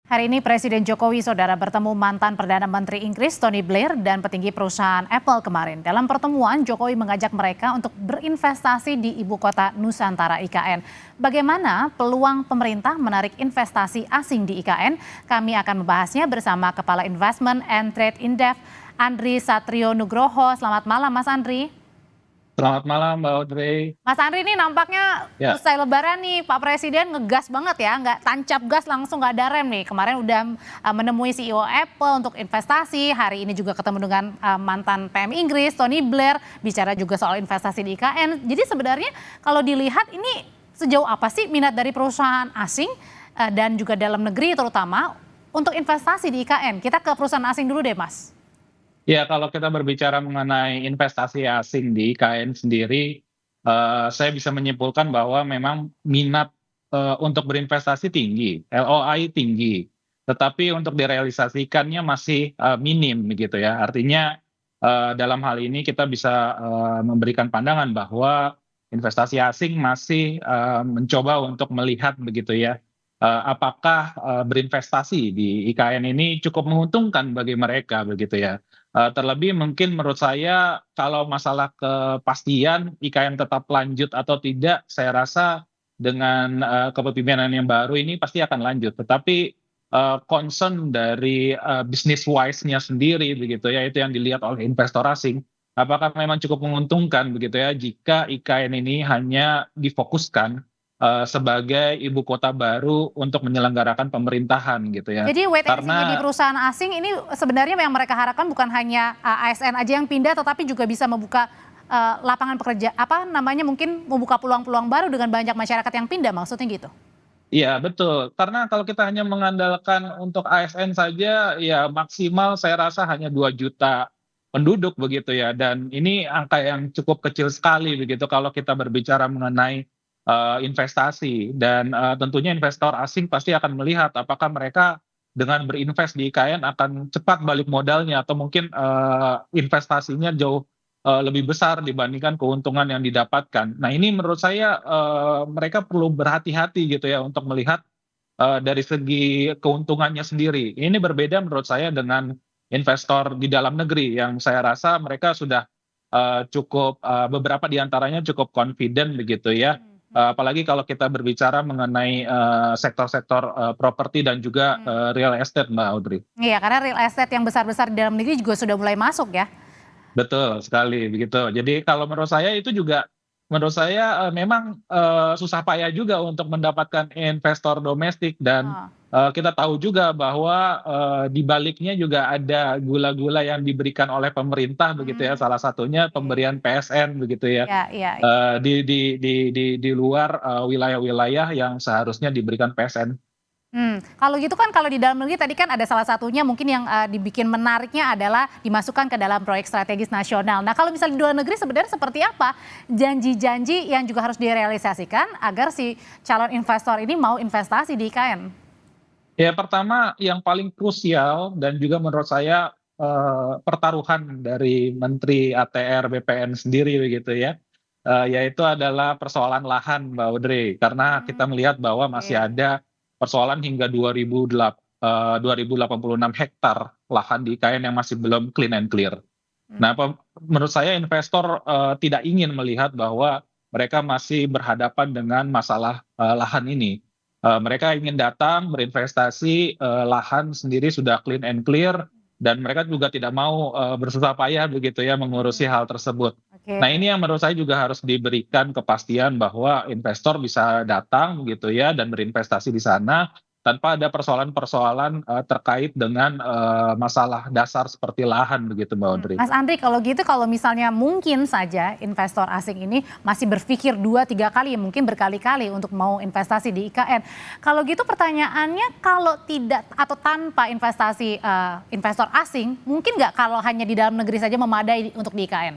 Hari ini Presiden Jokowi Saudara bertemu mantan Perdana Menteri Inggris Tony Blair dan petinggi perusahaan Apple kemarin. Dalam pertemuan, Jokowi mengajak mereka untuk berinvestasi di ibu kota Nusantara IKN. Bagaimana peluang pemerintah menarik investasi asing di IKN? Kami akan membahasnya bersama Kepala Investment and Trade Indef, Andri Satrio Nugroho. Selamat malam Mas Andri. Selamat malam Mbak Audrey. Mas Andri ini nampaknya Ya, usai lebaran nih Pak Presiden ngegas banget ya, nggak tancap gas langsung nggak ada rem nih. Kemarin udah menemui CEO Apple untuk investasi, hari ini juga ketemu dengan mantan PM Inggris Tony Blair, bicara juga soal investasi di IKN. Jadi sebenarnya kalau dilihat ini sejauh apa sih minat dari perusahaan asing dan juga dalam negeri terutama untuk investasi di IKN? Kita ke perusahaan asing dulu deh Mas. ya, kalau kita berbicara mengenai investasi asing di IKN sendiri, saya bisa menyimpulkan bahwa memang minat untuk berinvestasi tinggi, LOI tinggi, tetapi untuk direalisasikannya masih minim begitu ya. Artinya dalam hal ini kita bisa memberikan pandangan bahwa investasi asing masih mencoba untuk melihat begitu ya, apakah berinvestasi di IKN ini cukup menguntungkan bagi mereka begitu ya. Terlebih mungkin menurut saya kalau masalah kepastian IKN tetap lanjut atau tidak, saya rasa dengan kepemimpinan yang baru ini pasti akan lanjut. Tetapi concern dari business wise-nya sendiri begitu ya, itu yang dilihat oleh investor asing. Apakah memang cukup menguntungkan begitu ya jika IKN ini hanya difokuskan sebagai ibu kota baru untuk menyelenggarakan pemerintahan gitu ya. Jadi wait and see-nya di Karena perusahaan asing ini sebenarnya yang mereka harapkan bukan hanya ASN aja yang pindah, tetapi juga bisa membuka lapangan pekerja, apa namanya mungkin membuka peluang-peluang baru dengan banyak masyarakat yang pindah, maksudnya gitu. iya betul, karena kalau kita hanya mengandalkan untuk ASN saja, ya maksimal saya rasa hanya 2 juta penduduk begitu ya, dan ini angka yang cukup kecil sekali begitu kalau kita berbicara mengenai investasi, dan tentunya investor asing pasti akan melihat apakah mereka dengan berinvest di IKN akan cepat balik modalnya atau mungkin investasinya jauh lebih besar dibandingkan keuntungan yang didapatkan. Nah ini menurut saya mereka perlu berhati-hati gitu ya untuk melihat dari segi keuntungannya sendiri. Ini berbeda menurut saya dengan investor di dalam negeri yang saya rasa mereka sudah cukup beberapa di antaranya cukup confident begitu ya. Apalagi kalau kita berbicara mengenai sektor-sektor properti dan juga real estate Mbak Audrey. Iya, karena real estate yang besar-besar di dalam negeri juga sudah mulai masuk ya. Betul sekali begitu. Jadi kalau menurut saya itu juga menurut saya memang susah payah juga untuk mendapatkan investor domestik, dan Oh, kita tahu juga bahwa di baliknya juga ada gula-gula yang diberikan oleh pemerintah begitu ya, salah satunya oke. pemberian PSN begitu ya, Ya, iya, iya. di luar wilayah-wilayah yang seharusnya diberikan PSN. Kalau gitu kan kalau di dalam negeri tadi kan ada salah satunya mungkin yang dibikin menariknya adalah dimasukkan ke dalam proyek strategis nasional. Nah kalau misalnya di luar negeri sebenarnya seperti apa janji-janji yang juga harus direalisasikan agar si calon investor ini mau investasi di IKN? Ya pertama yang paling krusial dan juga menurut saya pertaruhan dari Menteri ATR BPN sendiri begitu ya, yaitu adalah persoalan lahan Mbak Audrey. Karena kita Hmm, melihat bahwa masih oke. ada persoalan hingga 2086 hektar lahan di IKN yang masih belum clean and clear. Nah, Hmm. menurut saya investor tidak ingin melihat bahwa mereka masih berhadapan dengan masalah lahan ini. Mereka ingin datang berinvestasi, lahan sendiri sudah clean and clear, dan mereka juga tidak mau bersusah payah begitu ya mengurusi Hmm, hal tersebut. oke. Nah, ini yang menurut saya juga harus diberikan kepastian bahwa investor bisa datang gitu ya dan berinvestasi di sana tanpa ada persoalan-persoalan terkait dengan masalah dasar seperti lahan begitu Mbak Audrey. Mas Andri kalau gitu kalau misalnya mungkin saja investor asing ini masih berpikir 2-3 kali mungkin berkali-kali untuk mau investasi di IKN. Kalau gitu pertanyaannya kalau tidak atau tanpa investasi investor asing mungkin nggak kalau hanya di dalam negeri saja memadai untuk di IKN?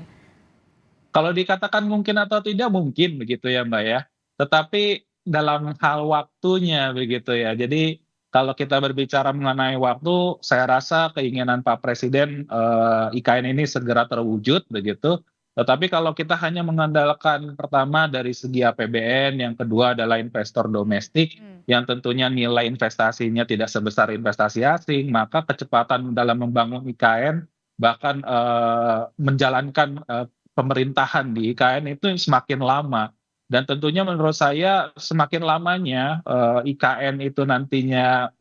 Kalau dikatakan mungkin atau tidak mungkin begitu ya Mbak ya. Tetapi dalam hal waktunya begitu ya. Jadi kalau kita berbicara mengenai waktu, saya rasa keinginan Pak Presiden IKN ini segera terwujud begitu. Tetapi kalau kita hanya mengandalkan pertama dari segi APBN, yang kedua adalah investor domestik, Hmm. yang tentunya nilai investasinya tidak sebesar investasi asing, maka kecepatan dalam membangun IKN, bahkan menjalankan pemerintahan di IKN itu semakin lama. Dan tentunya menurut saya semakin lamanya IKN itu nantinya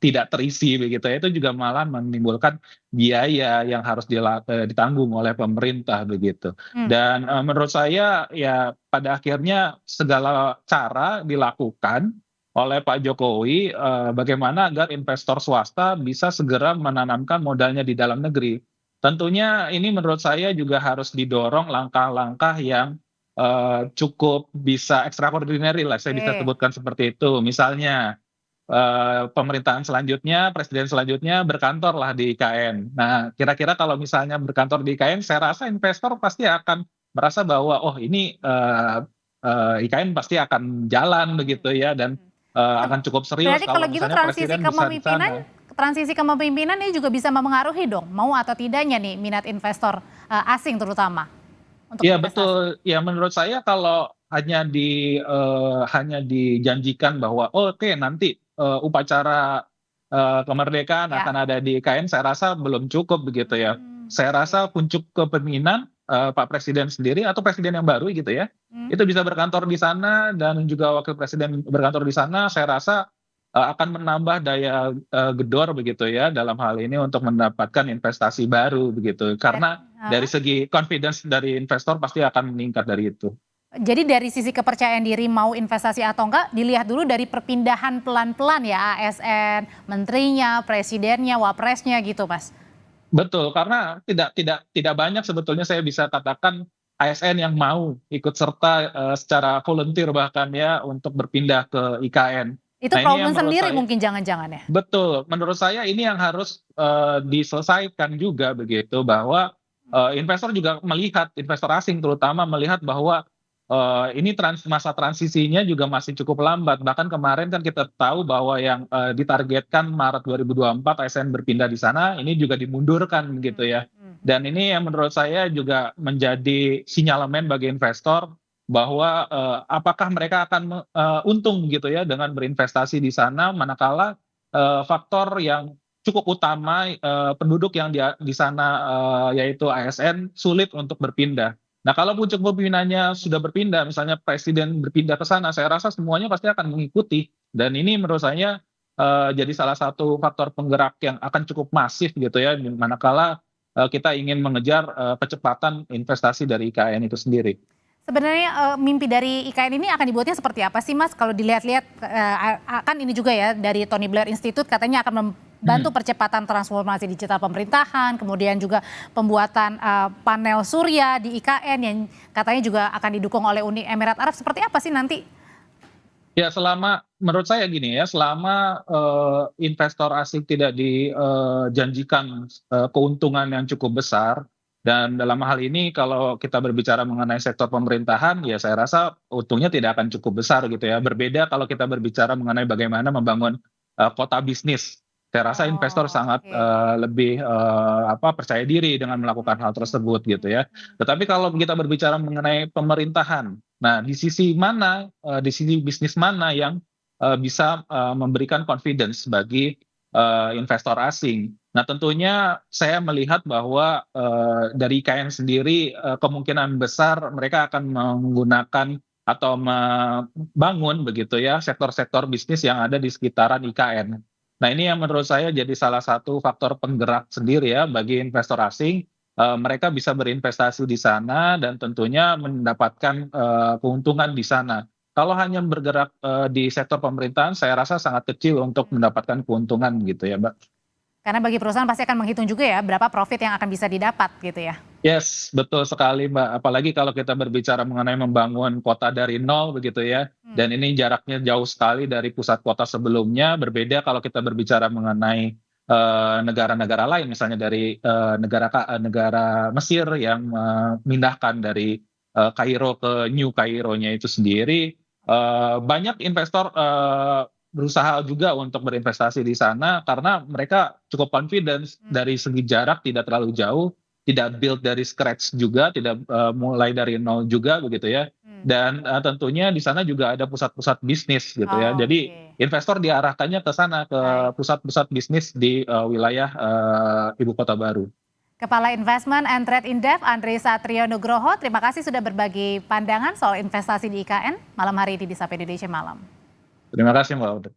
tidak terisi begitu ya, itu juga malah menimbulkan biaya yang harus ditanggung oleh pemerintah begitu. Hmm. Dan menurut saya ya pada akhirnya segala cara dilakukan oleh Pak Jokowi bagaimana agar investor swasta bisa segera menanamkan modalnya di dalam negeri. Tentunya ini menurut saya juga harus didorong langkah-langkah yang cukup bisa extraordinary lah, saya bisa Oke. sebutkan seperti itu. Misalnya pemerintahan selanjutnya, presiden selanjutnya berkantorlah di IKN. Nah, kira-kira kalau misalnya berkantor di IKN, saya rasa investor pasti akan merasa bahwa, oh ini IKN pasti akan jalan Hmm. begitu ya, dan Hmm. Itu akan cukup serius berarti kalau kalau gitu misalnya presiden bisa di sana. transisi kepemimpinan ini juga bisa mempengaruhi dong, mau atau tidaknya nih minat investor asing terutama untuk Iya investasi. betul, ya menurut saya kalau hanya dijanjikan bahwa, "Oh, oke nanti, upacara, kemerdekaan Ya. akan ada di IKN," saya rasa belum cukup begitu ya. Saya rasa Oke. puncuk kepemimpinan, Pak Presiden sendiri atau presiden yang baru gitu ya, Hmm. itu bisa berkantor di sana dan juga wakil presiden berkantor di sana, saya rasa, akan menambah daya, gedor begitu ya dalam hal ini untuk mendapatkan investasi baru begitu. Berarti, Karena dari segi confidence dari investor pasti akan meningkat dari itu. jadi dari sisi kepercayaan diri mau investasi atau enggak, dilihat dulu dari perpindahan pelan-pelan ya ASN, menterinya, presidennya, wapresnya gitu, Mas. Betul, karena tidak banyak sebetulnya saya bisa katakan ASN yang mau ikut serta, secara volunteer bahkan ya untuk berpindah ke IKN. Itu Nah ini yang problem menurut sendiri saya mungkin jangan-jangan ya? betul, menurut saya ini yang harus, diselesaikan juga begitu bahwa, investor juga melihat, investor asing terutama melihat bahwa, ini masa transisinya juga masih cukup lambat. Bahkan kemarin kan kita tahu bahwa yang, ditargetkan Maret 2024 ASN berpindah di sana, ini juga dimundurkan gitu Hmm. ya. Hmm. Dan ini yang menurut saya juga menjadi sinyalemen bagi investor bahwa, apakah mereka akan untung gitu ya dengan berinvestasi di sana manakala faktor yang cukup utama, penduduk yang di sana, yaitu ASN sulit untuk berpindah. Nah, kalau pucuk pimpinannya sudah berpindah, misalnya presiden berpindah ke sana, saya rasa semuanya pasti akan mengikuti. Dan ini menurut saya, jadi salah satu faktor penggerak yang akan cukup masif gitu ya, manakala, kita ingin mengejar, kecepatan investasi dari IKN itu sendiri. Sebenarnya mimpi dari IKN ini akan dibuatnya seperti apa sih, Mas? Kalau dilihat-lihat kan ini juga ya dari Tony Blair Institute katanya akan membantu Mhm. percepatan transformasi digital pemerintahan, kemudian juga pembuatan panel surya di IKN yang katanya juga akan didukung oleh Uni Emirat Arab. Seperti apa sih nanti? Ya menurut saya gini ya, selama, investor asing tidak dijanjikan, keuntungan yang cukup besar, dan dalam hal ini kalau kita berbicara mengenai sektor pemerintahan, ya saya rasa untungnya tidak akan cukup besar gitu ya. Berbeda kalau kita berbicara mengenai bagaimana membangun, kota bisnis. Saya rasa investor Oh, sangat, oke. lebih, percaya diri dengan melakukan hal tersebut gitu ya. Tetapi kalau kita berbicara mengenai pemerintahan, nah, di sisi mana, di sisi bisnis mana yang, bisa, memberikan confidence bagi, investor asing. Nah, tentunya saya melihat bahwa, dari IKN sendiri, kemungkinan besar mereka akan menggunakan atau membangun begitu ya, sektor-sektor bisnis yang ada di sekitaran IKN. Nah, ini yang menurut saya jadi salah satu faktor penggerak sendiri ya bagi investor asing. Mereka bisa berinvestasi di sana dan tentunya mendapatkan, keuntungan di sana. Kalau hanya bergerak, di sektor pemerintahan saya rasa sangat kecil untuk mendapatkan keuntungan gitu ya, Mbak. Karena bagi perusahaan pasti akan menghitung juga ya berapa profit yang akan bisa didapat gitu ya. Yes, betul sekali, Mbak. Apalagi kalau kita berbicara mengenai membangun kota dari nol begitu ya, Hmm. dan ini jaraknya jauh sekali dari pusat kota sebelumnya, berbeda kalau kita berbicara mengenai, negara-negara lain misalnya dari, negara Mesir yang memindahkan dari, Kairo ke New Kairo-nya itu sendiri, banyak investor, berusaha juga untuk berinvestasi di sana karena mereka cukup confidence Hmm. dari segi jarak tidak terlalu jauh. tidak build dari scratch juga, tidak mulai dari nol juga begitu ya. Dan tentunya di sana juga ada pusat-pusat bisnis gitu ya. Oh, Jadi oke. investor diarahkannya ke sana, ke Baik. pusat-pusat bisnis di wilayah ibu kota baru. Kepala Investment and Trade Indef, Andri Satrio Nugroho, terima kasih sudah berbagi pandangan soal investasi di IKN malam hari ini di Sapa Indonesia Malam. Terima kasih Mbak Audrey.